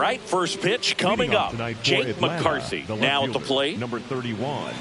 right, first pitch coming up. Jake McCarthy now at the plate. Number 31.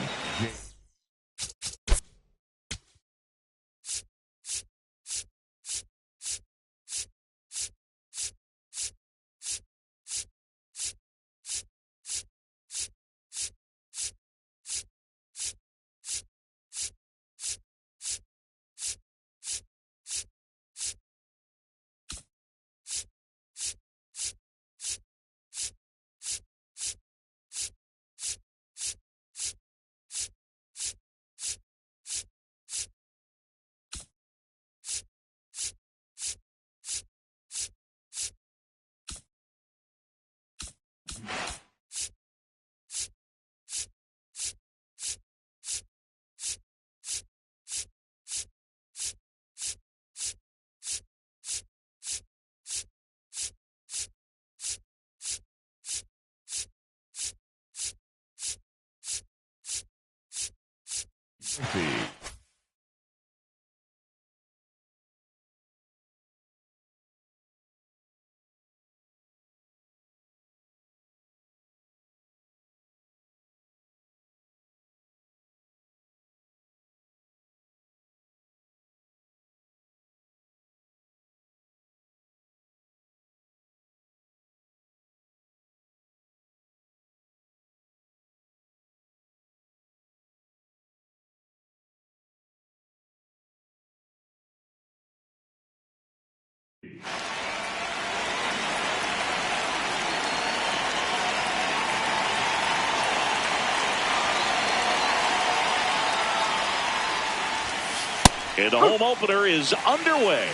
And the home opener is underway.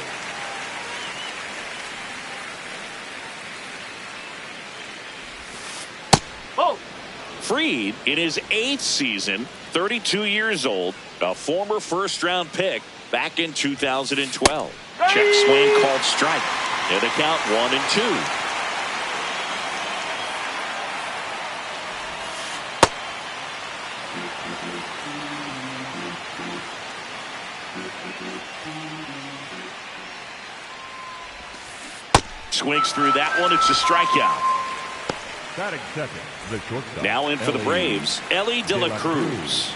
Fried, in his 8th season, 32 years old, a former first-round pick back in 2012. Check swing called strike. And the count 1-2. Swings through that one. It's a strikeout. Batting second, the shortstop. Now in for the Braves, Ellie De La Cruz.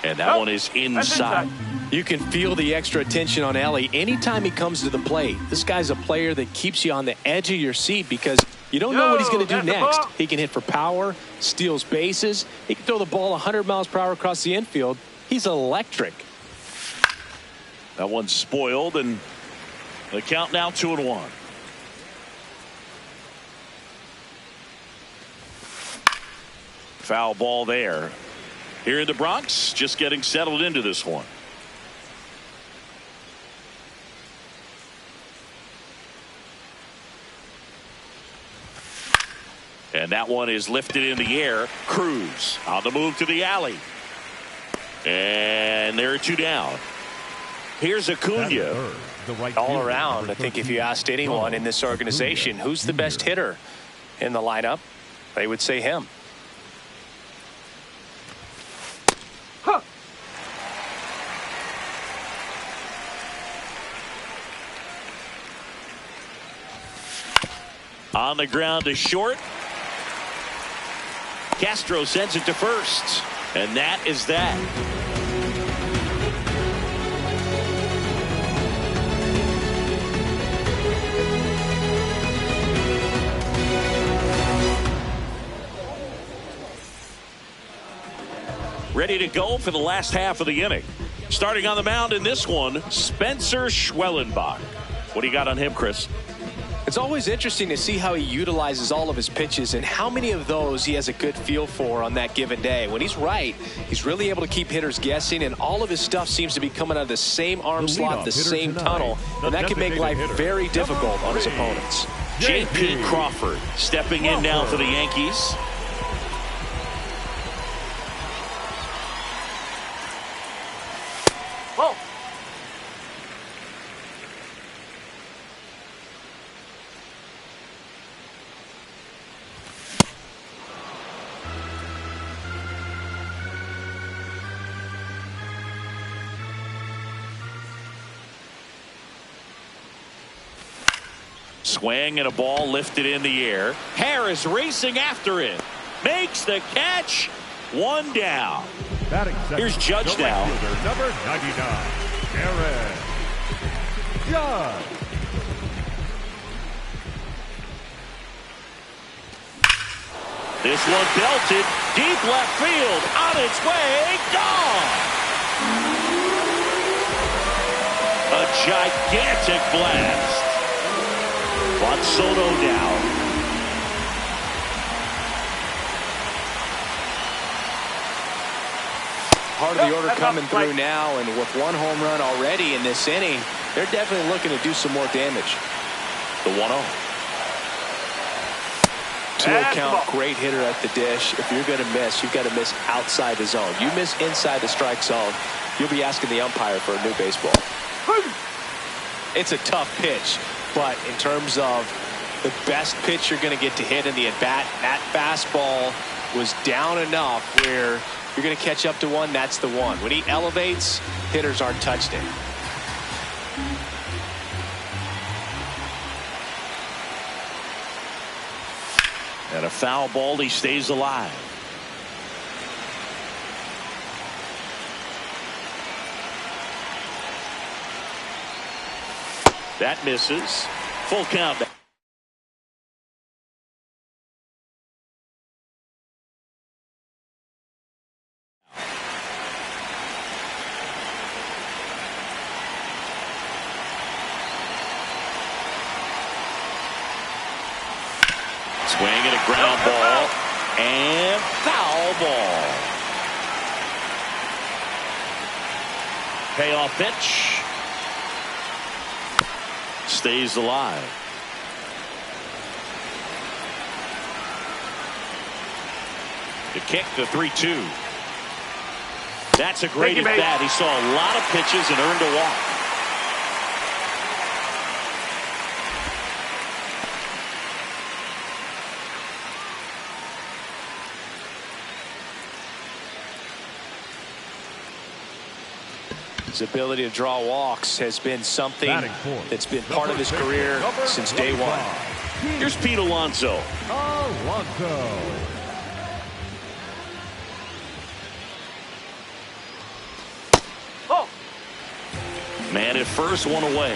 And that one is inside. You can feel the extra attention on Ellie anytime he comes to the plate. This guy's a player that keeps you on the edge of your seat because you don't know what he's going to do next. He can hit for power, steals bases. He can throw the ball 100 miles per hour across the infield. He's electric. That one's spoiled, and the count now 2-1. Foul ball there. Here in the Bronx, just getting settled into this one. And that one is lifted in the air. Cruz on the move to the alley. And there are 2 down. Here's Acuna. All around, I think if you asked anyone in this organization who's the best hitter in the lineup, they would say him. On the ground to short. Castro sends it to first. And that is that. Ready to go for the last half of the inning. Starting on the mound in this one, Spencer Schwellenbach. What do you got on him, Chris? It's always interesting to see how he utilizes all of his pitches and how many of those he has a good feel for on that given day. When he's right, he's really able to keep hitters guessing, and all of his stuff seems to be coming out of the same arm slot, the same tunnel, and that can make life very difficult on his opponents. J.P. Crawford stepping in now for the Yankees. Swing and a ball lifted in the air. Harris racing after it. Makes the catch. One down. Here's Judge now. Number 99, Aaron Judge. This one belted. Deep left field. On its way. Gone. A gigantic blast. Juan Soto down. Part of the order coming through now, and with one home run already in this inning, they're definitely looking to do some more damage. The 1-0. 2-0 count, great hitter at the dish. If you're going to miss, you've got to miss outside the zone. You miss inside the strike zone, you'll be asking the umpire for a new baseball. It's a tough pitch, but in terms of the best pitch you're going to get to hit in the at-bat, that fastball was down enough where you're going to catch up to one. That's the one. When he elevates, hitters aren't touched it. And a foul ball. He stays alive. That misses. Full count. Swing and a ground ball. And foul ball. Payoff pitch. Stays alive. The kick, the 3-2. That's a great at bat. He saw a lot of pitches and earned a walk. His ability to draw walks has been something that's been part of his career since day one. Here's Pete Alonso. Man at first, one away.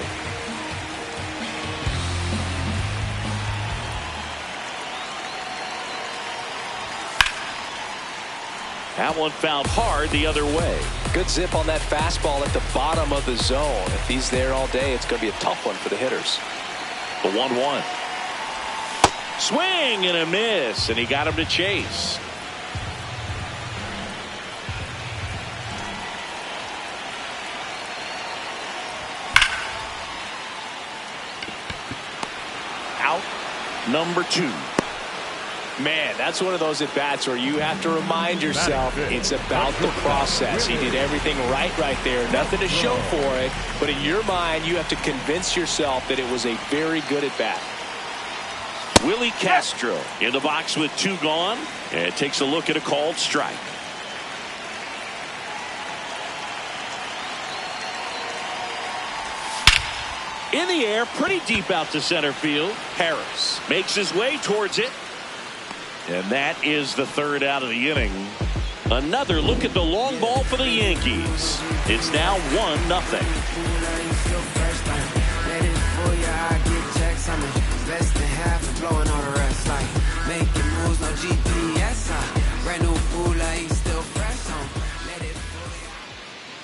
That one fouled hard the other way. Good zip on that fastball at the bottom of the zone. If he's there all day, it's going to be a tough one for the hitters. The 1-1. Swing and a miss, and he got him to chase. Out number 2. Man, that's one of those at-bats where you have to remind yourself it's about the process. He did everything right there. Nothing to show for it. But in your mind, you have to convince yourself that it was a very good at-bat. Willie Castro in the box with 2 gone. And takes a look at a called strike. In the air, pretty deep out to center field. Harris makes his way towards it. And that is the 3rd out of the inning. Another look at the long ball for the Yankees. It's now 1-0.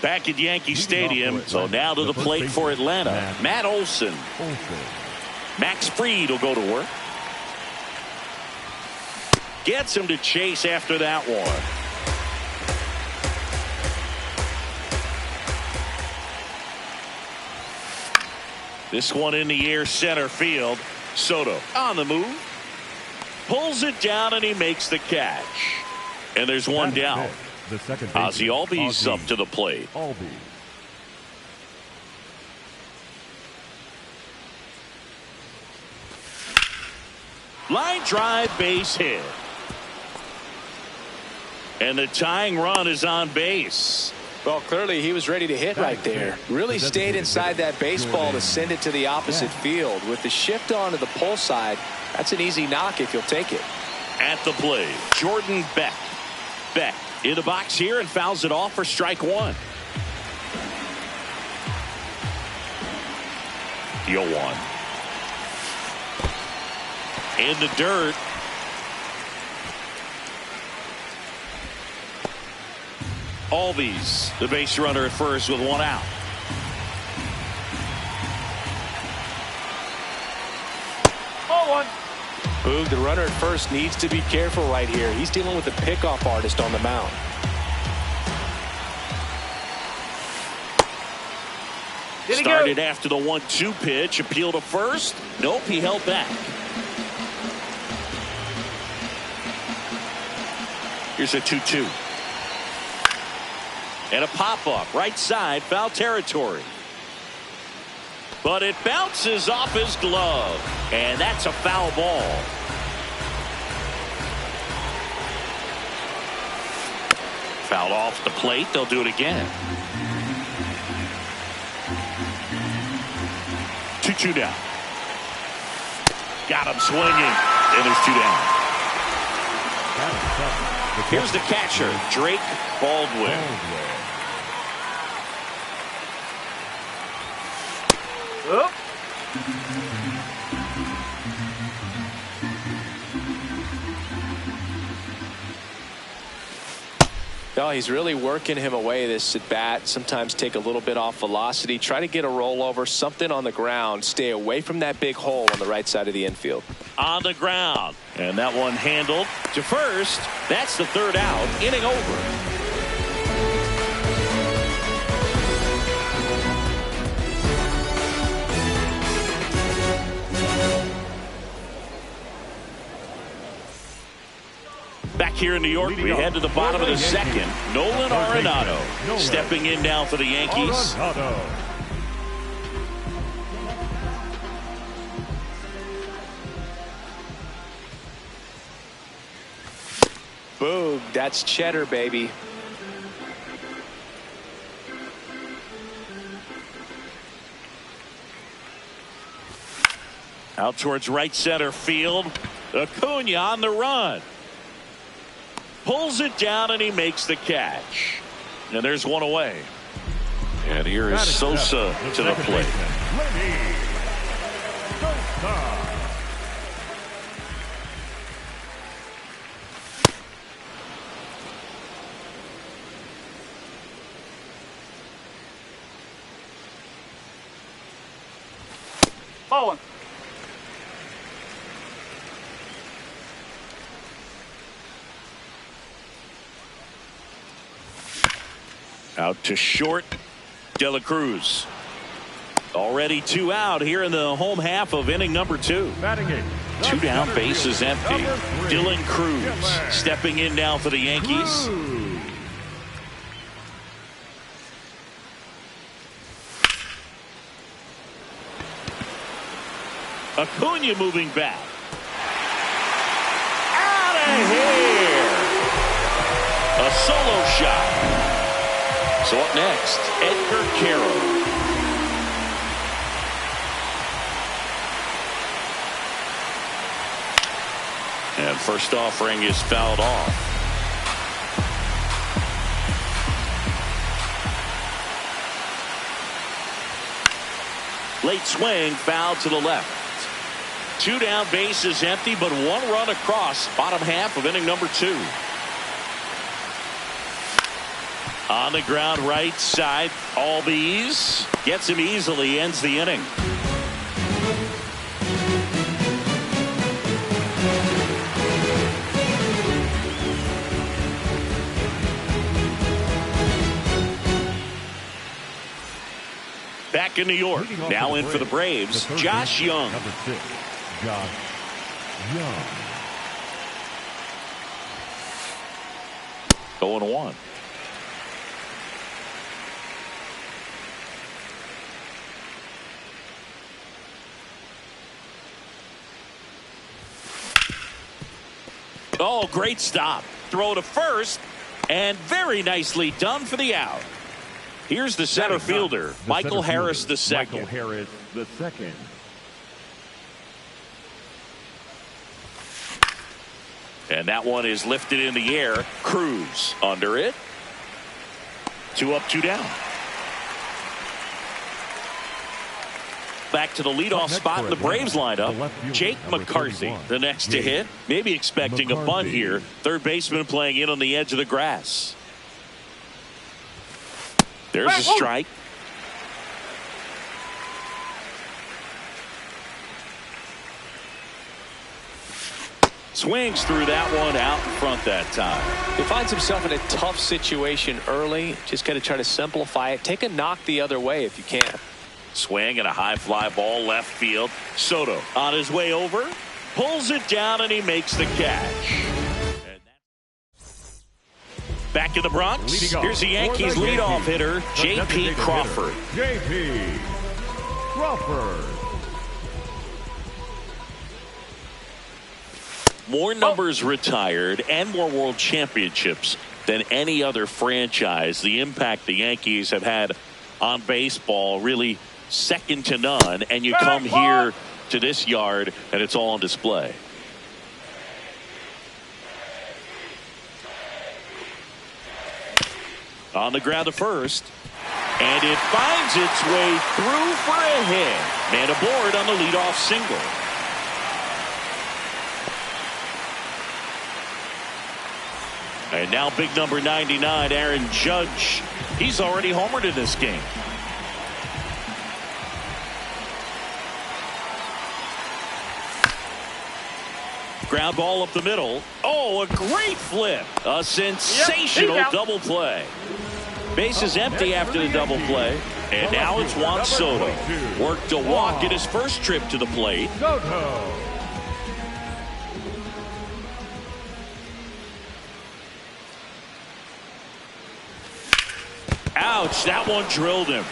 Back at Yankee Stadium. So now to the plate for Atlanta. Matt Olson. Max Fried will go to work. Gets him to chase after that one. This one in the air, center field. Soto on the move. Pulls it down and he makes the catch. And there's one down. Ozzie Albies up to the plate. Line drive, base hit. And the tying run is on base. Well, clearly he was ready to hit right there. Really stayed inside that baseball to send it to the opposite field. With the shift on to the pull side, that's an easy knock if you'll take it. At the plate, Jordan Beck. Beck in the box here and fouls it off for strike one. 0-1. In the dirt. Albies, the base runner at first with one out. Boog, the runner at first needs to be careful right here. He's dealing with a pickoff artist on the mound. Started after the 1-2 pitch. Appeal to first. Nope, he held back. Here's a 2-2. And a pop-up right side, foul territory. But it bounces off his glove. And that's a foul ball. Foul off the plate. They'll do it again. 2-2 down. Got him swinging. And there's 2 down. Here's the catcher, Drake Baldwin. No, he's really working him away this at bat. Sometimes take a little bit off velocity. Try to get a rollover, something on the ground. Stay away from that big hole on the right side of the infield. On the ground. And that one handled to first. That's the 3rd out. Inning over. Back here in New York, we head to the bottom of the 2nd. Nolan Arenado stepping in now for the Yankees. Boog, that's cheddar, baby. Out towards right center field. Acuna on the run. Pulls it down and he makes the catch. And there's one away. And here is Sosa to the plate. Ball Out to short, De La Cruz. Already 2 out here in the home half of inning number 2. 2 down, bases empty. Dylan Cruz stepping in now for the Yankees. Acuna moving back. Out of here. A solo shot. So up next, Edgar Carroll. And first offering is fouled off. Late swing, foul to the left. 2 down, bases empty, but 1 run across. Bottom half of inning number 2. On the ground right side, Albies gets him easily, ends the inning. Back in New York, now in for the Braves, Josh Young. Number 6, Josh Young. 0-1. Oh, great stop. Throw to first, and very nicely done for the out. Here's the center fielder, Michael Harris II. Michael Harris II. And that one is lifted in the air. Cruz under it. 2 up, 2 down. Back to the leadoff spot in the Braves lineup. Jake McCarthy, the next to hit. Maybe expecting a bunt here. Third baseman playing in on the edge of the grass. There's a strike. Swings through that one out in front that time. He finds himself in a tough situation early. Just got to try to simplify it. Take a knock the other way if you can. Swing and a high fly ball left field. Soto on his way over. Pulls it down and he makes the catch. Back in the Bronx. Here's the Yankees leadoff hitter, J.P. Crawford. J.P. Crawford. More numbers retired and more world championships than any other franchise. The impact the Yankees have had on baseball really second to none. And you come here to this yard and it's all on display. On the ground to first. And it finds its way through for a hit. Man aboard on the leadoff single. And now big number 99, Aaron Judge. He's already homered in this game. Ground ball up the middle. Oh, a great flip. A sensational double play. Base is empty after the double play. And now it's Juan Soto. Worked a walk in his first trip to the plate. Ouch, that one drilled him.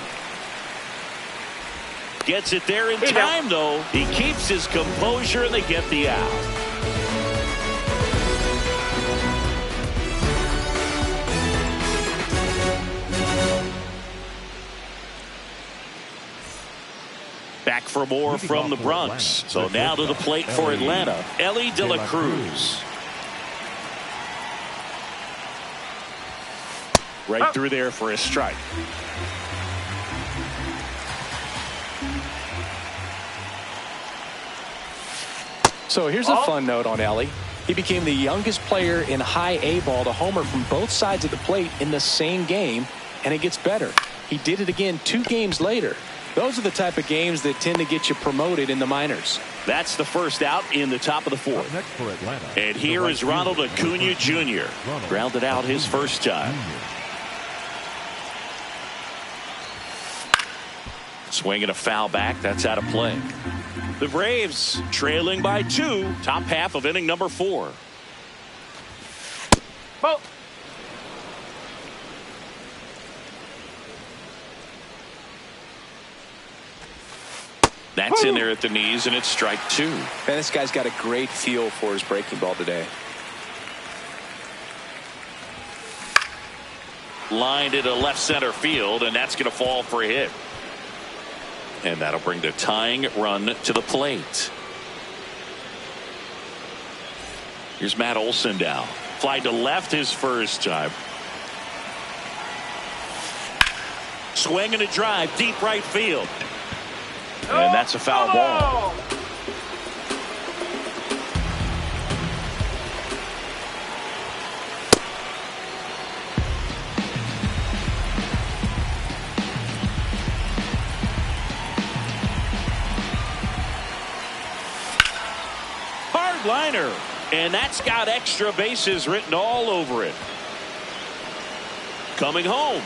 Gets it there in time, though. He keeps his composure, and they get the out. Back for more from the Bronx. So now to the plate for Atlanta, Ellie De La Cruz. Right through there for a strike. So here's a fun note on Ellie. He became the youngest player in high A ball to homer from both sides of the plate in the same game, and it gets better. He did it again 2 games later. Those are the type of games that tend to get you promoted in the minors. That's the first out in the top of the 4th. And here is Ronald Acuna Jr. Grounded out his first time. Swinging a foul back. That's out of play. The Braves trailing by 2. Top half of inning number 4. Oh. That's in there at the knees, and it's strike 2. Man, this guy's got a great feel for his breaking ball today. Lined into left center field, and that's going to fall for a hit. And that'll bring the tying run to the plate. Here's Matt Olson down. Fly to left his first time. Swing and a drive, deep right field. And that's a foul ball. Hard liner. And that's got extra bases written all over it. Coming home.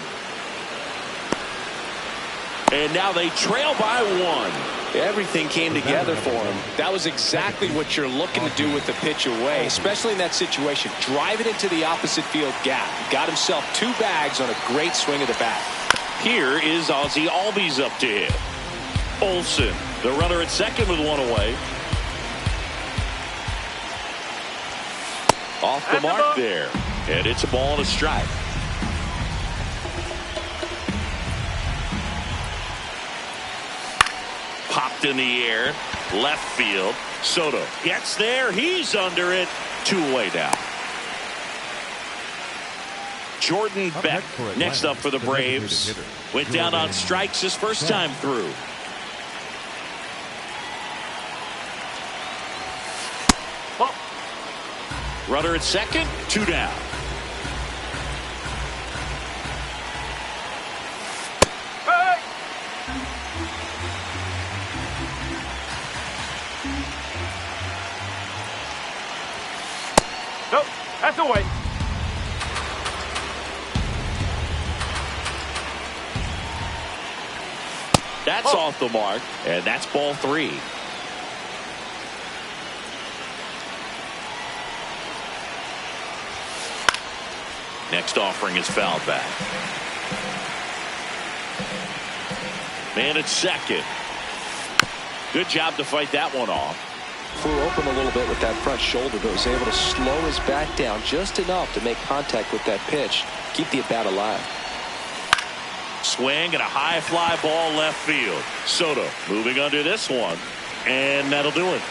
And now they trail by 1. Everything came together for him. That was exactly what you're looking to do with the pitch away, especially in that situation. Drive it into the opposite field gap. Got himself 2 bags on a great swing of the bat. Here is Ozzie Albies up to hit. Olson, the runner at second with 1 away. Off the mark there. And it's a ball and a strike. Knocked in the air. Left field. Soto gets there. He's under it. 2-away now. Jordan Beck next up for the Braves. Went down on strikes his first time through. Runner at second. 2 down. Nope, that's away. That's off the mark, and that's ball 3. Next offering is fouled back. Man at second. Good job to fight that one off. Flew open a little bit with that front shoulder, but was able to slow his bat down just enough to make contact with that pitch. Keep the at-bat alive. Swing and a high fly ball left field. Soto moving under this one, and that'll do it.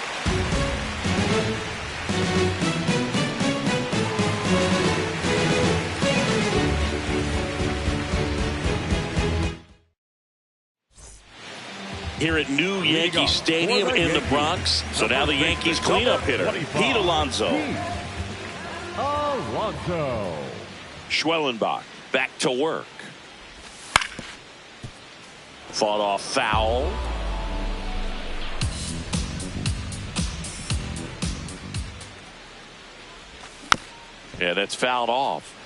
Here at new Yankee Stadium in the Bronx. So now the Yankees cleanup hitter, Pete Alonso. Schwellenbach back to work. Fought off foul. Yeah, that's fouled off.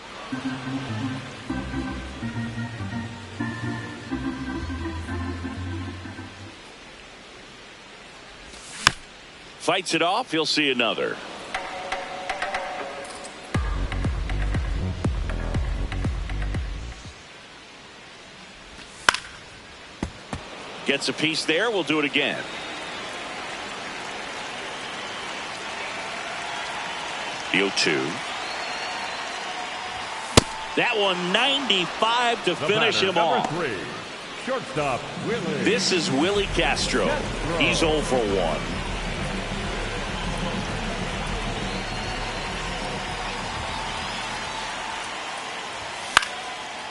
Fights it off. He'll see another. Gets a piece there. We'll do it again. The 0-2. That one 95 to finish him off. Shortstop, Willie. This is Willie Castro. He's 0 for 1.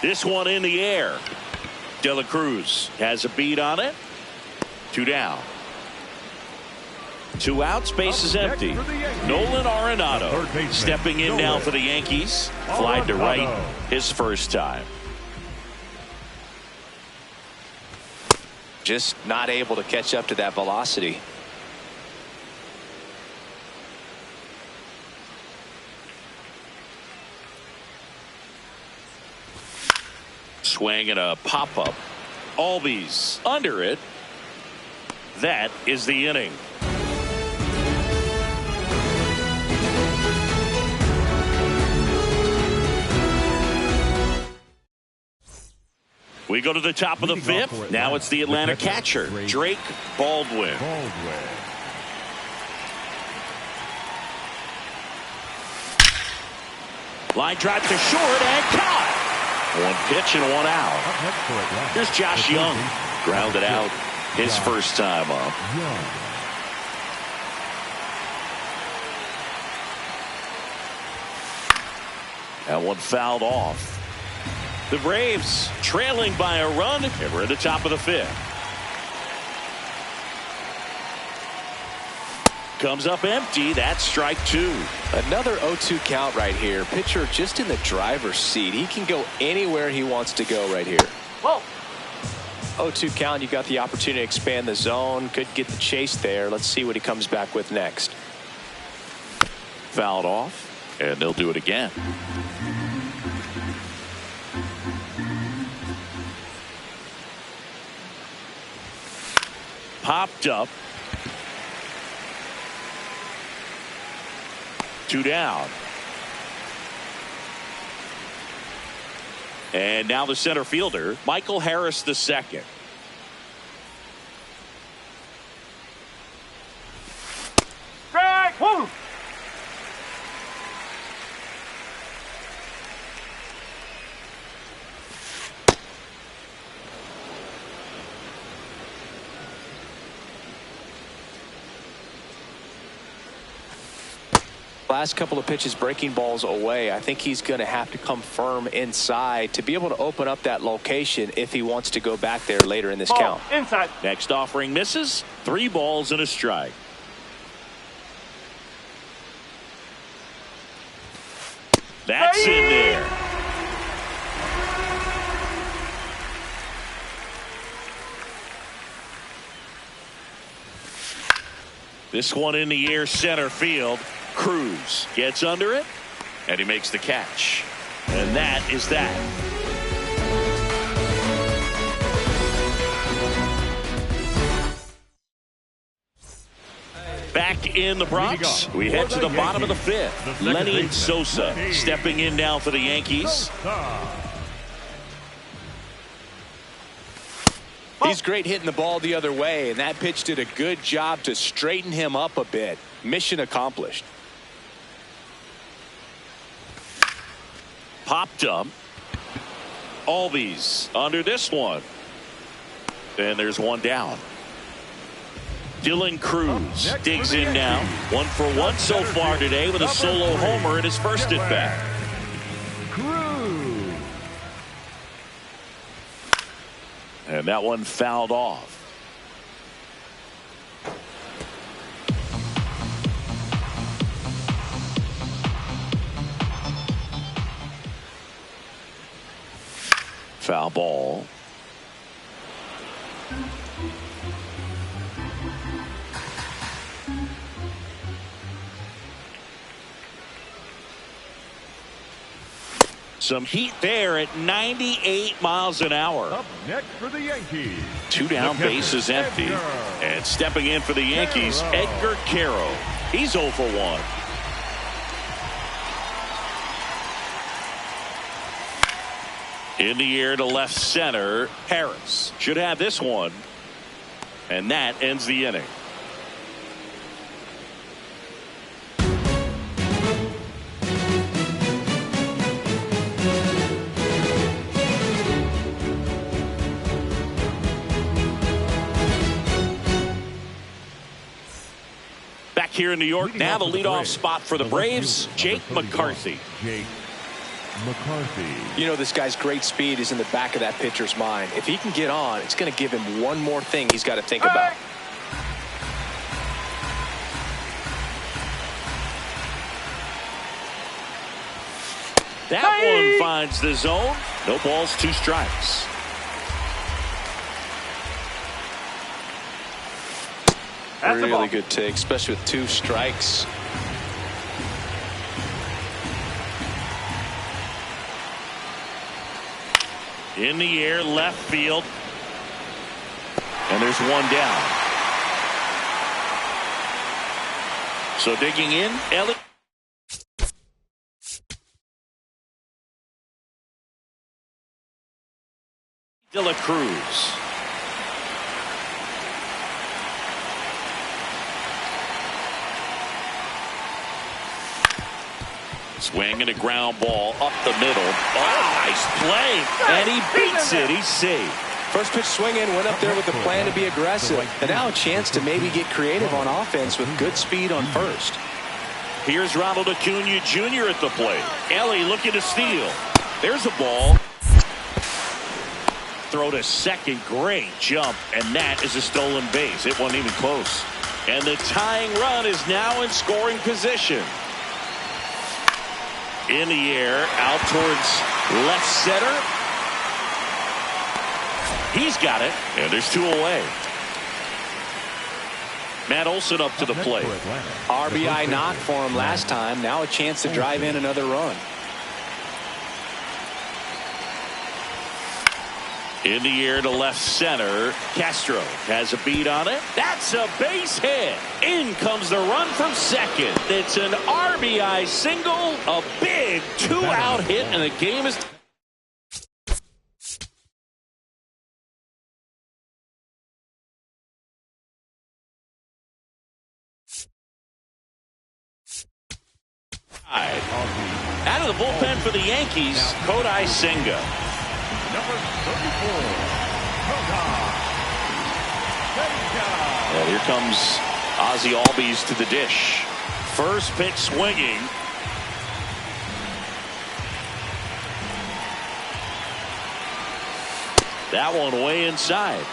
This one in the air. De La Cruz has a beat on it. 2 down. 2 out. Space is empty. Nolan Arenado stepping in now for the Yankees. Flied to right his first time. Just not able to catch up to that velocity. Swing and a pop-up. Albies under it. That is the inning. We go to the top of the 5th. Now it's the Atlanta catcher, Drake Baldwin. Line drive to short and caught. 1 pitch and 1 out. Here's Josh Young. Grounded out his first time up. That one fouled off. The Braves trailing by a run, and we're at the top of the 5th. Comes up empty. That's strike 2. Another 0-2 count right here. Pitcher just in the driver's seat. He can go anywhere he wants to go right here. Whoa. 0-2 count. You got the opportunity to expand the zone. Could get the chase there. Let's see what he comes back with next. Fouled off, and they'll do it again. Popped up. 2 down. And now the center fielder, Michael Harris II. Strike! Woo! last couple of pitches breaking balls away. I think he's going to have to come firm inside to be able to open up that location if he wants to go back there later in this count. Inside. Next offering misses. 3 balls and a strike. That's in there. This one in the air, center field. Cruz gets under it, and he makes the catch. And that is that. Back in the Bronx, we head to the bottom of the 5th. Lenny Sosa stepping in now for the Yankees. He's great hitting the ball the other way, and that pitch did a good job to straighten him up a bit. Mission accomplished. Popped up. Albies under this one. And there's one down. Dylan Cruz digs in now. 1 for 1 so far today with a solo homer in his first at bat. Cruz. And that one fouled off. Foul ball. Some heat there at 98 miles an hour. Up next for the Yankees. 2 down, bases empty. And stepping in for the Yankees, Edgar Caro. He's 0 for 1. In the air to left center, Harris should have this one. And that ends the inning. Back here in New York, now the leadoff spot for the Braves, Jake McCarthy. Jake McCarthy. You know, this guy's great speed is in the back of that pitcher's mind. If he can get on, it's going to give him one more thing he's got to think about. That one finds the zone. No balls, 2 strikes. That's a Really ball. good take, especially with 2 strikes. In the air, left field. And there's one down. So digging in, Ellie. De La Cruz. Swing and a ground ball up the middle. Oh, nice play. And he beats it. He's safe. First pitch swinging, went up there with the plan to be aggressive. And now a chance to maybe get creative on offense with good speed on first. Here's Ronald Acuna Jr. at the plate. Ellie looking to steal. There's a ball. Throw to second. Great jump. And that is a stolen base. It wasn't even close. And the tying run is now in scoring position. In the air, out towards left center. He's got it, and there's 2 away. Matt Olson up to the plate. RBI knock for him last time. Now a chance to drive in another run. In the air to left center. Castro has a beat on it. That's a base hit. In comes the run from second. It's an RBI single. A big 2-out hit, and the game is... Out of the bullpen for the Yankees, Kodai Senga. Number 34. Well, here comes Ozzie Albies to the dish. First pitch swinging. That one way inside.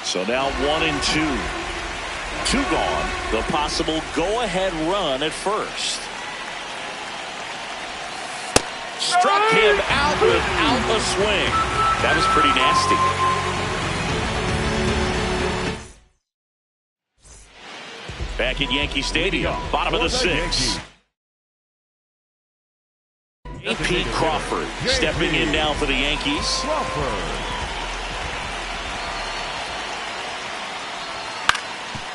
So now 1-2. 2 gone. The possible go-ahead run at first. Struck him out without a swing. That was pretty nasty. Back at Yankee Stadium, bottom of the 6th. Pete Crawford stepping in now for the Yankees.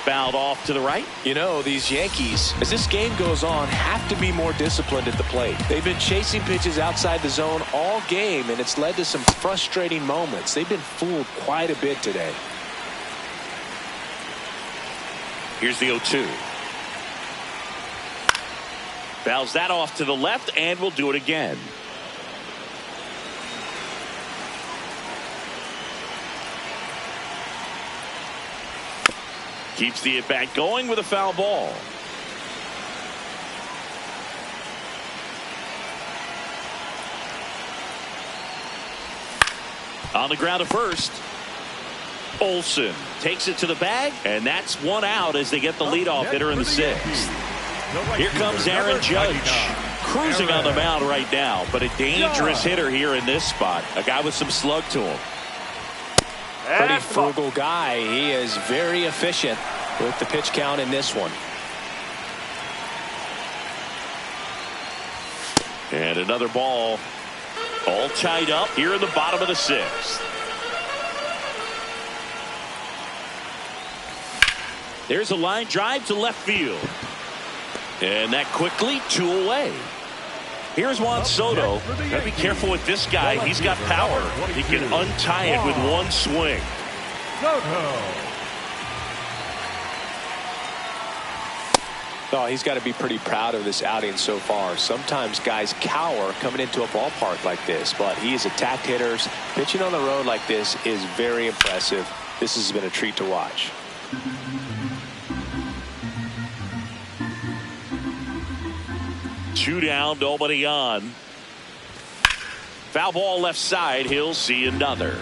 Fouled off to the right. You know, these Yankees, as this game goes on, have to be more disciplined at the plate. They've been chasing pitches outside the zone all game, and it's led to some frustrating moments. They've been fooled quite a bit today. Here's the 0-2. Fouls that off to the left, and we'll do it again. Keeps the at-bat going with a foul ball. On the ground at first. Olsen takes it to the bag, and that's 1 out as they get the leadoff hitter in the 6th. Here comes Aaron Judge, cruising on the mound right now, but a dangerous hitter here in this spot. A guy with some slug to him. Pretty frugal guy. He is very efficient with the pitch count in this one. And another ball, all tied up here in the bottom of the 6th. There's a line drive to left field. And that quickly 2 away. Here's Juan Soto. Gotta be careful with this guy. He's got power. He can untie it with 1 swing. Oh, he's got to be pretty proud of this outing so far. Sometimes guys cower coming into a ballpark like this, but he has attacked hitters. Pitching on the road like this is very impressive. This has been a treat to watch. Two down, nobody on. Foul ball left side. He'll see another.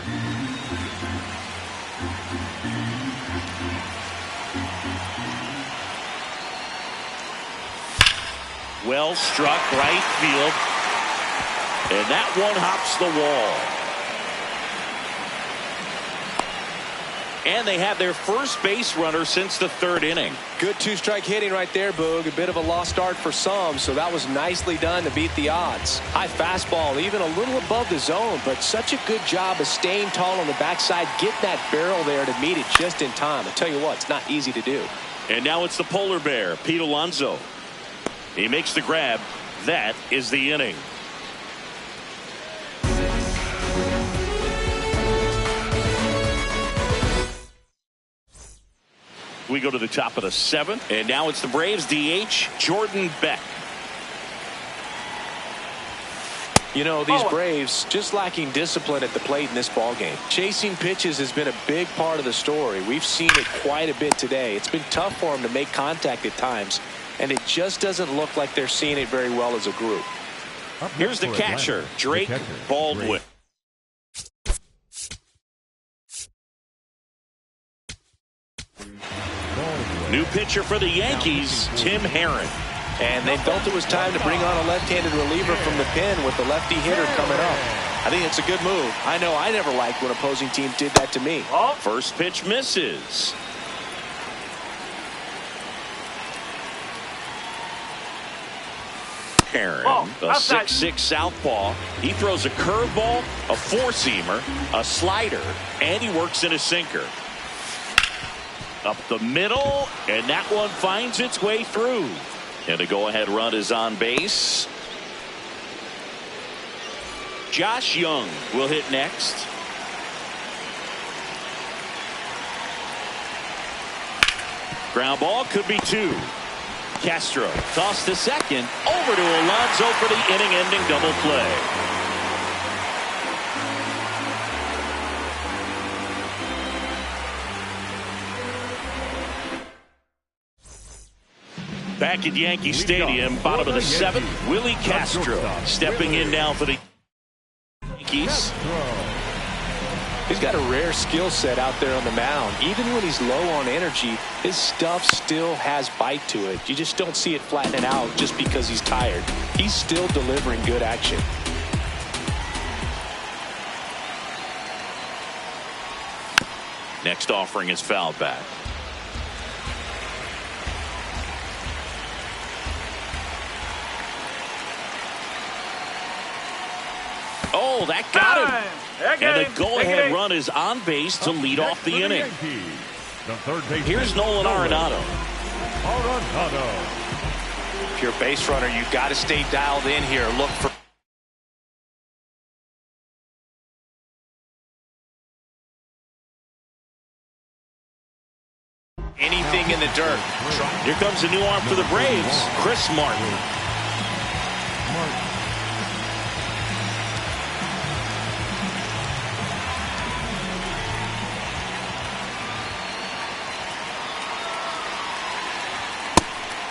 Well struck right field. And that one hops the wall. And they have their first base runner since the 3rd inning. Good 2-strike hitting right there, Boog. A bit of a lost start for some, so that was nicely done to beat the odds. High fastball, even a little above the zone, but such a good job of staying tall on the backside, get that barrel there to meet it just in time. I tell you what, it's not easy to do. And now it's the polar bear, Pete Alonso. He makes the grab. That is the inning. We go to the top of the 7th, and now it's the Braves DH, Jordan Beck. You know, these Braves just lacking discipline at the plate in this ballgame. Chasing pitches has been a big part of the story. We've seen it quite a bit today. It's been tough for them to make contact at times, and it just doesn't look like they're seeing it very well as a group. Here's the catcher, Drake Baldwin. New pitcher for the Yankees, Tim Herron. And they felt it was time to bring on a left-handed reliever from the pen with the lefty hitter coming up. I think it's a good move. I know I never liked when opposing teams did that to me. First pitch misses. Herron, a 6'6" southpaw. He throws a curveball, a four-seamer, a slider, and he works in a sinker. Up the middle, and that one finds its way through. And the go-ahead run is on base. Josh Young will hit next. Ground ball, could be 2. Castro tossed to second, over to Alonso for the inning-ending double play. Back at Yankee Stadium, bottom of the seventh, Willie Castro stepping in now for the Yankees. He's got a rare skill set out there on the mound. Even when he's low on energy, his stuff still has bite to it. You just don't see it flattening out just because he's tired. He's still delivering good action. Next offering is fouled back. Oh, that got him. And the go-ahead run is on base to lead off the inning. Here's Nolan Arenado. If you're a base runner, you've got to stay dialed in here. Look for anything in the dirt. Here comes a new arm for the Braves, Chris Martin.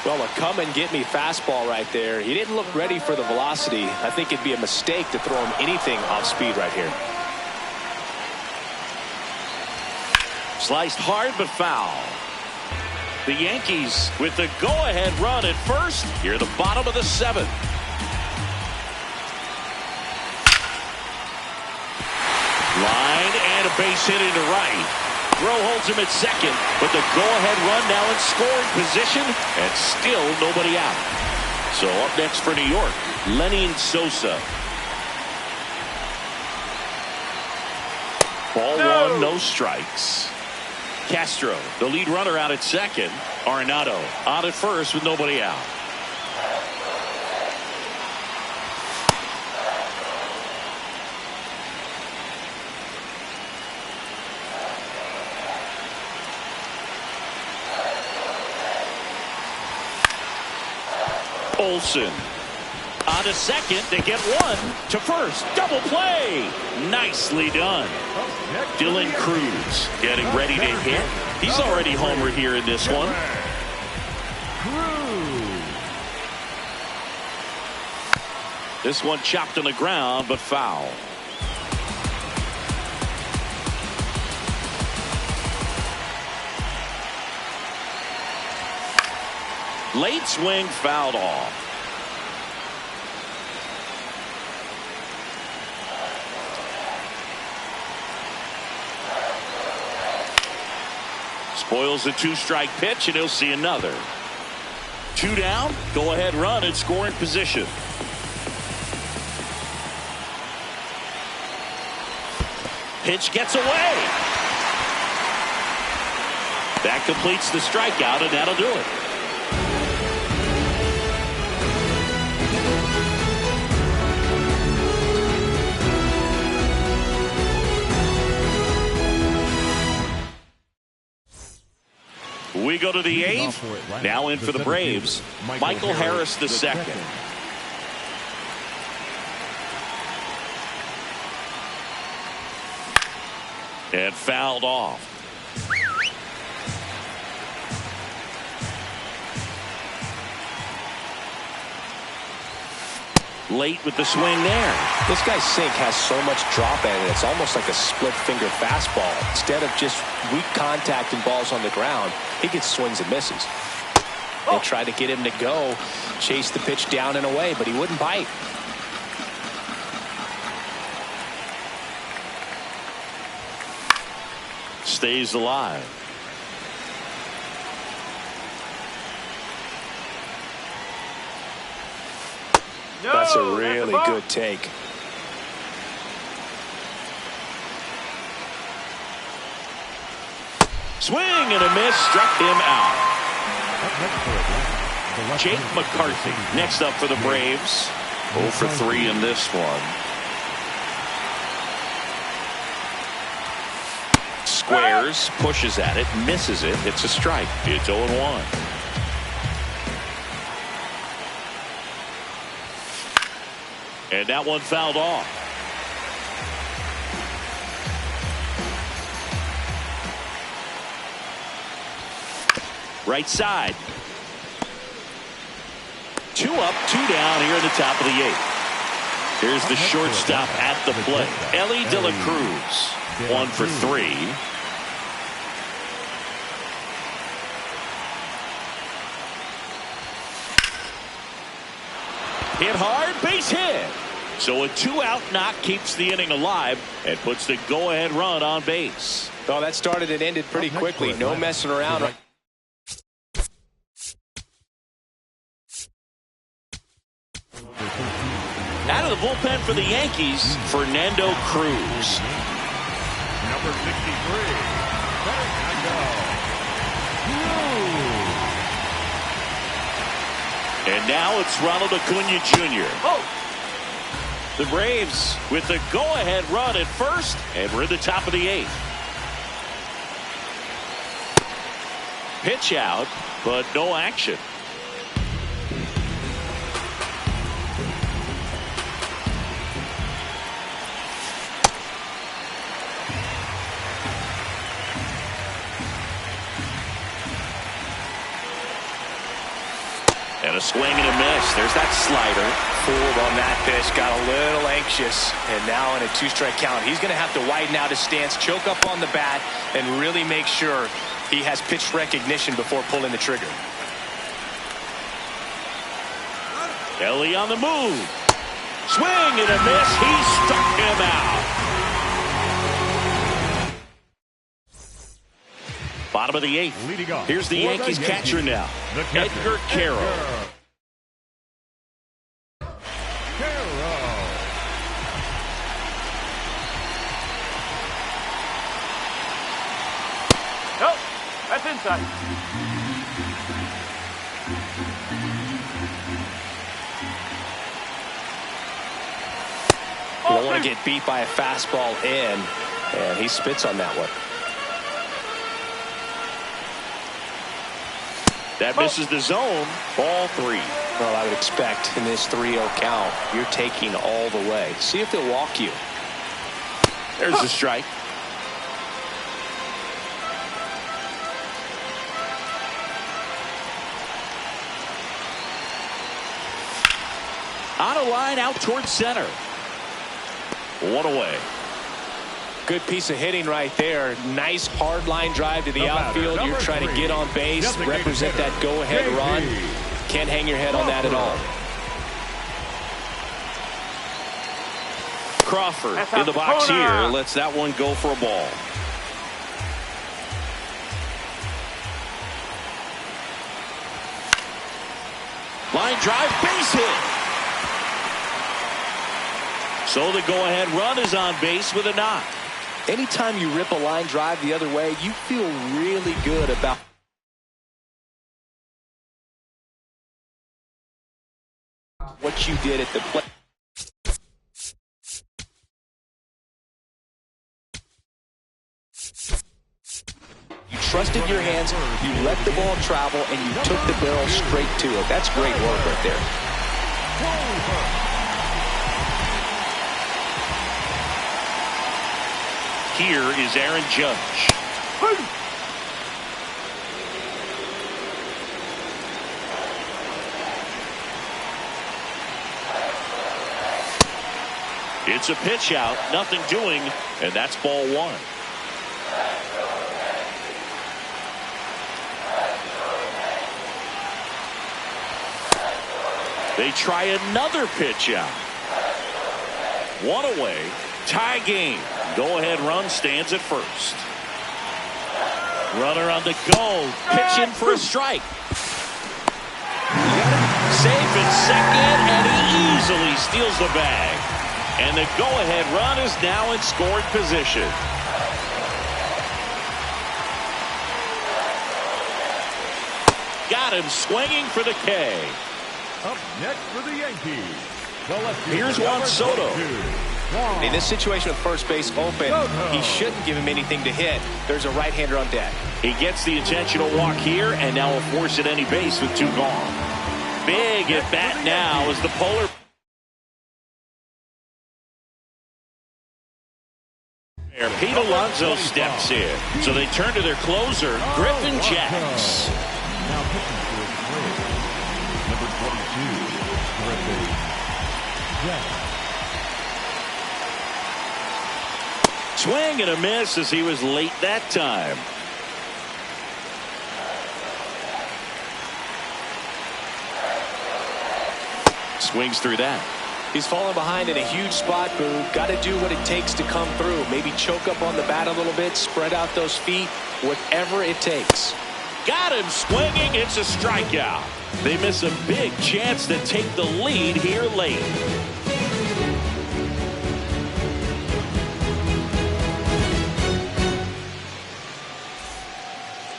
Well, a come-and-get-me fastball right there. He didn't look ready for the velocity. I think it'd be a mistake to throw him anything off speed right here. Sliced hard but foul. The Yankees with the go-ahead run at first. Here at the bottom of the seventh. Line and a base hit into right. Throw holds him at second, but the go-ahead run now in scoring position, and still nobody out. So up next for New York, Lenny Sosa. Ball one, no strikes. Castro, the lead runner, out at second. Arenado on at first with nobody out. Olsen on to second. They get one to first. Double play. Nicely done. Dylan Cruz getting ready to hit. He's already homered here in this one. This one chopped on the ground, but foul. Late swing fouled off. Spoils the two-strike pitch, and he'll see another. Two down, go-ahead run in scoring position. Pitch gets away. That completes the strikeout, and that'll do it. We go to the eighth. Now in for the Braves, Michael Harris the second. And fouled off. Late with the swing there. This guy's sink has so much drop in it. It's almost like a split finger fastball. Instead of just weak contact and balls on the ground, he gets swings and misses. They tried to get him to go, chase the pitch down and away, but he wouldn't bite. Stays alive. That's a really good take. Swing and a miss, struck him out. Jake McCarthy next up for the Braves. 0 for 3 in this one. Squares, pushes at it, misses it. It's a strike. It's 0-1. And that one fouled off. Right side. 2 up, 2 down here in the top of the 8th. Here's the shortstop at the plate, Ellie De La Cruz. 1 for 3. Hit hard, base hit. So a 2-out knock keeps the inning alive and puts the go-ahead run on base. Oh, that started and ended pretty quickly. No messing around. Out of the bullpen for the Yankees, Fernando Cruz. Number 63, Fernando Cruz. And now it's Ronald Acuna Jr. The Braves with the go-ahead run at first, and we're at the top of the 8th. Pitch out, but no action. And a swing and a miss. There's that slider. Fooled on that pitch, got a little anxious, and now in a 2-strike count, he's going to have to widen out his stance, choke up on the bat, and really make sure he has pitch recognition before pulling the trigger. Ellie on the move. Swing and a miss. He struck him out. Bottom of the 8th. Leading off. Here's the Yankees catcher now, Edgar Carroll. Nope, that's inside. You don't want to get beat by a fastball in, and he spits on that one. That misses the zone. Ball 3. Well, I would expect in this 3-0 count, you're taking all the way. See if they'll walk you. There's the strike. On a line out towards center. 1 away. Good piece of hitting right there. Nice hard line drive to the outfield. You're trying to get on base, represent that go-ahead run. Can't hang your head on that at all. Crawford in the box here. Lets that one go for a ball. Line drive, base hit. So the go-ahead run is on base with a knock. Anytime you rip a line drive the other way, you feel really good about what you did at the plate. You trusted your hands, you let the ball travel, and you took the barrel straight to it. That's great work right there. Here is Aaron Judge. It's a pitch out, nothing doing, and that's ball 1. They try another pitch out. 1 away, tie game. Go-ahead run stands at first. Runner on the go, pitching for a strike. Safe at second, and he easily steals the bag. And the go-ahead run is now in scoring position. Got him swinging for the K. Up next for the Yankees. Here's Juan Soto. In this situation with first base open, he shouldn't give him anything to hit. There's a right-hander on deck. He gets the intentional walk here, and now will force at any base with 2 gone. Big at bat now as the polar. Pete Alonso steps in, so they turn to their closer, Griffin Jacks. Now pitching for his Braves, number Swing and a miss as he was late that time. Swings through that. He's fallen behind in a huge spot, Boo. Got to do what it takes to come through. Maybe choke up on the bat a little bit, spread out those feet, whatever it takes. Got him swinging. It's a strikeout. They miss a big chance to take the lead here late.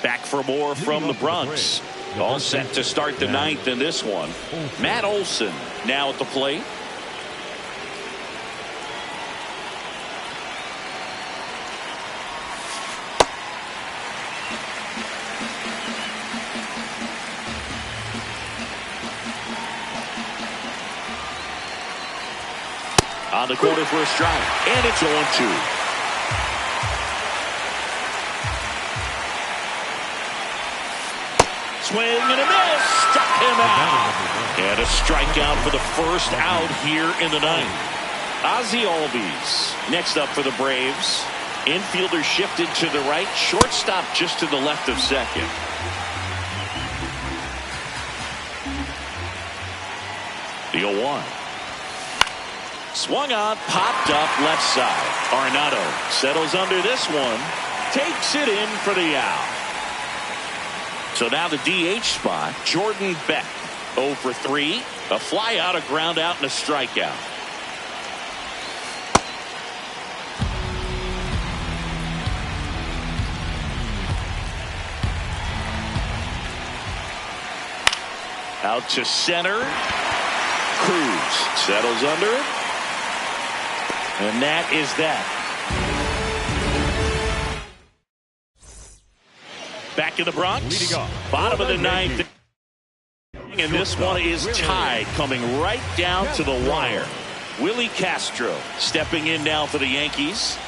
Back for more from the Bronx. All set to start the ninth in this one. Matt Olson now at the plate. On the corner for a strike, and it's 0-2. Swing and a miss, struck him out. And a strikeout for the first out here in the ninth. Ozzie Albies next up for the Braves. Infielder shifted to the right, shortstop just to the left of second. The 0-1. Swung on, popped up left side. Arenado settles under this one, takes it in for the out. So now the DH spot, Jordan Beck, 0 for 3, a fly out, a ground out, and a strikeout. Out to center. Cruz settles under it. And that is that. Back in the Bronx, bottom of the ninth. And this one is tied, coming right down to the wire. Willie Castro stepping in now for the Yankees.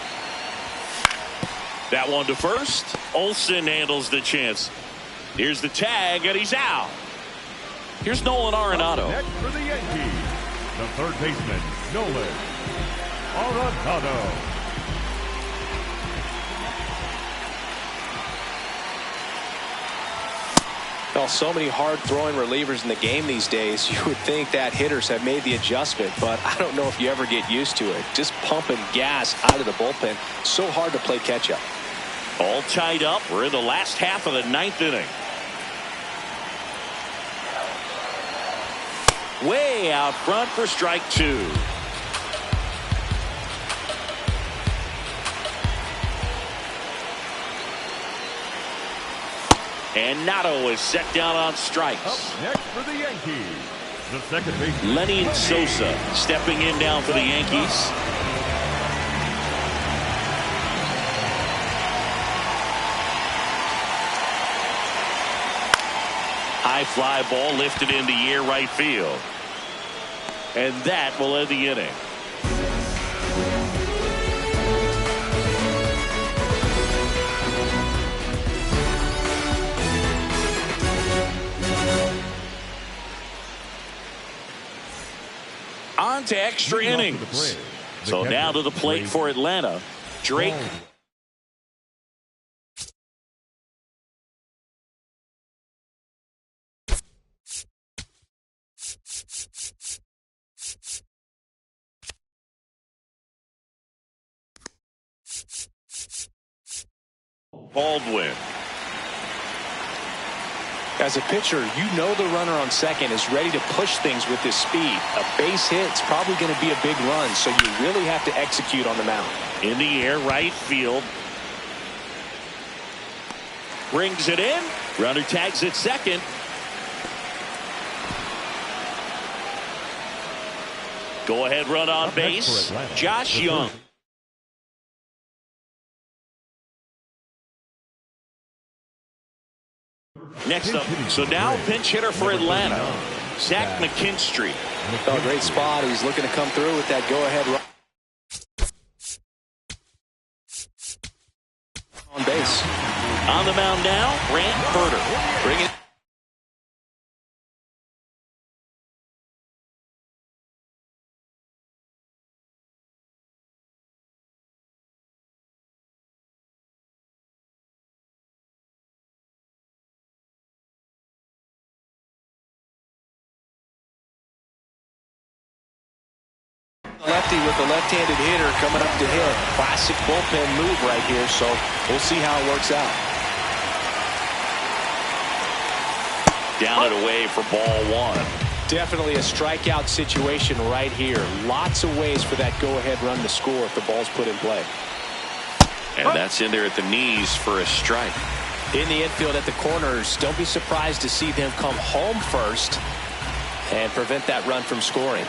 That one to first. Olson handles the chance. Here's the tag, and he's out. Here's Nolan Arenado. Next for the Yankees, the third baseman, Nolan Arenado. Well, so many hard-throwing relievers in the game these days, you would think that hitters have made the adjustment, but I don't know if you ever get used to it. Just pumping gas out of the bullpen. So hard to play catch-up. All tied up. We're in the last half of the ninth inning. Way out front for strike two. And Nato is set down on strikes. Up next for the Yankees, the second baseman, Lenny Sosa stepping in down for the Yankees. High fly ball lifted into the air right field. And that will end the inning. On to extra innings. So now to the plate for Atlanta, Drake. Baldwin. As a pitcher, you know the runner on second is ready to push things with his speed. A base hit's probably going to be a big run, so you really have to execute on the mound. In the air, right field. Brings it in. Runner tags at second. Go ahead run on base. Josh Young. Next up, so now pinch hitter for Atlanta, Zach McKinstry. Oh, great spot. He's looking to come through with that go-ahead run on base. On the mound now, Grant Berter. Bring it. Lefty with the left-handed hitter coming up to hit. Classic bullpen move right here, so we'll see how it works out. Down and away for ball one. Definitely a strikeout situation right here. Lots of ways for that go-ahead run to score if the ball's put in play. And that's in there at the knees for a strike. In the infield at the corners, don't be surprised to see them come home first and prevent that run from scoring.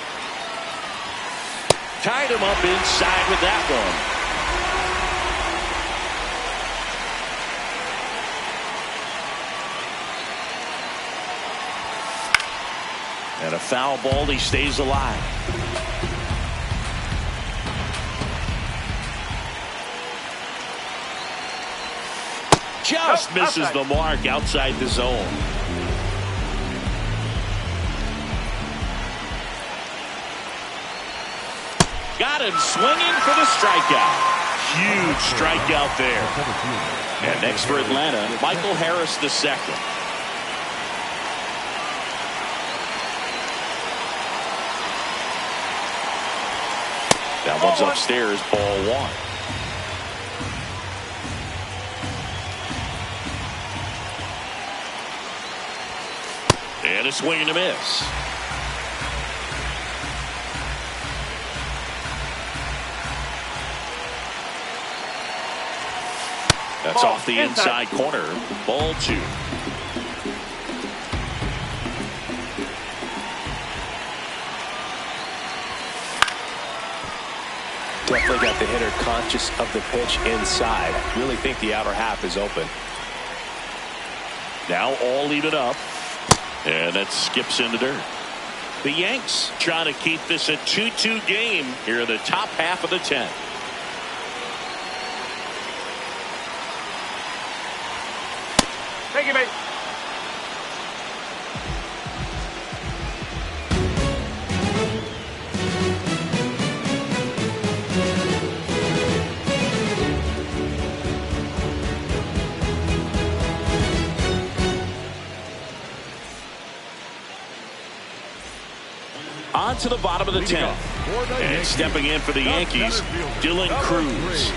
Tied him up inside with that one. And a foul ball, he stays alive. Just misses the mark outside the zone. Got him swinging for the strikeout. Huge strikeout there. And next for Atlanta, Michael Harris II. That one's upstairs, ball one. And a swing and a miss. That's off the inside corner. Ball two. Definitely got the hitter conscious of the pitch inside. Really think the outer half is open. Now all even up. And that skips into dirt. The Yanks trying to keep this a 2-2 game here in the top half of the 10th. Thank you, mate. On to the bottom of the 10th. And stepping in for the Yankees, Dylan Cruz.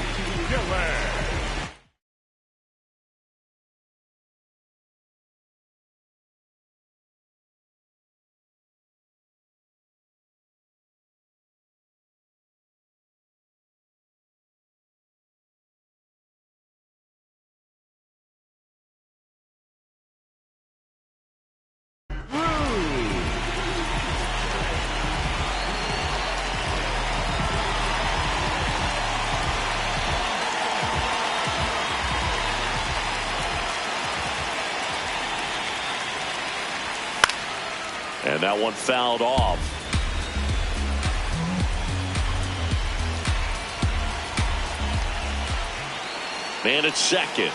And that one fouled off. Man at second.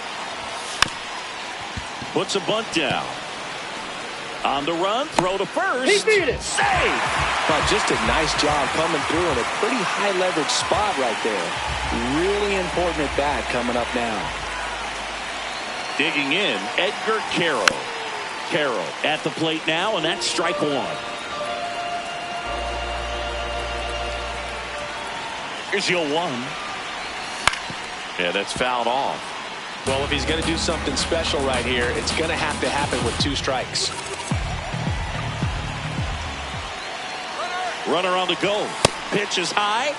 Puts a bunt down. On the run, throw to first. He beat it. Save. But just a nice job coming through in a pretty high leverage spot right there. Really important at bat coming up now. Digging in, Edgar Carroll. Carroll at the plate now, and that's strike one. Here's your one. Yeah, that's fouled off. Well, if he's going to do something special right here, it's going to have to happen with 2 strikes. Runner on the go. Pitch is high.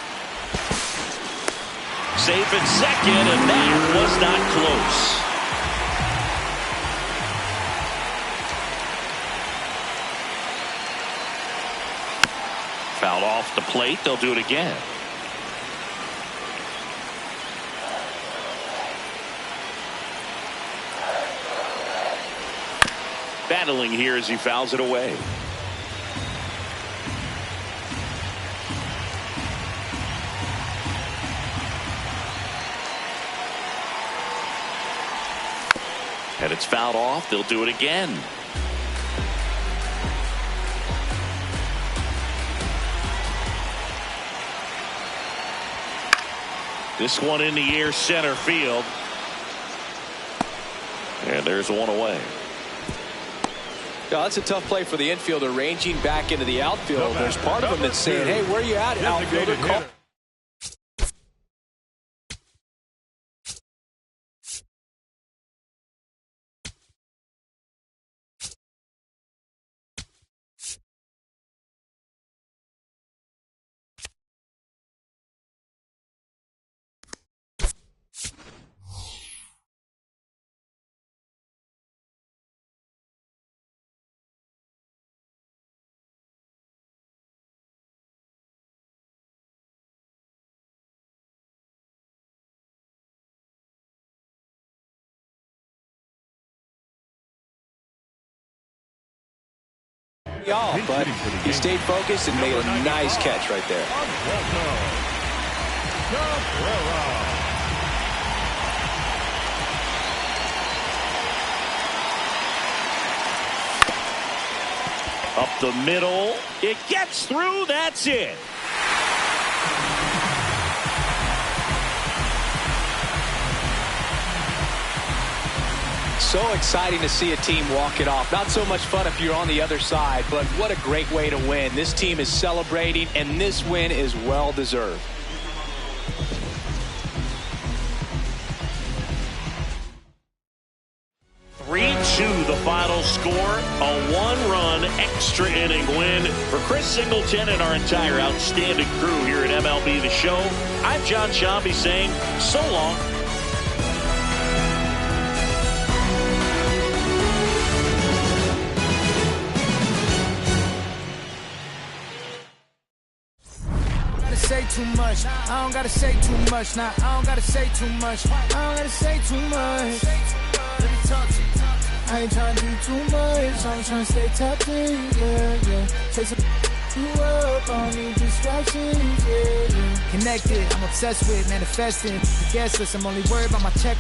Safe at second, and that was not close. Fouled off the plate. They'll do it again. Battling here as he fouls it away. And it's fouled off. They'll do it again. This one in the air, center field. And there's one away. Yeah, that's a tough play for the infielder, ranging back into the outfield. There's part of him that's saying, hey, where are you at, outfielder? Call. Off, but he stayed focused and made a nice catch right there. Up the middle. It gets through. That's it. So exciting to see a team walk it off. Not so much fun if you're on the other side, but what a great way to win. This team is celebrating, and this win is well deserved. The final score, a one-run extra inning win for Chris Singleton and our entire outstanding crew here at MLB The Show. I'm John Shambi saying so long. Say too much. I don't gotta say too much. Nah, I don't gotta say too much. I don't gotta say too much. Let me talk to you. I ain't trying to do too much. I'm trying to stay tapped in. Yeah. Chase you up. I don't need distractions. Yeah. Connected. I'm obsessed with manifesting. The guest list. I'm only worried about my checklist.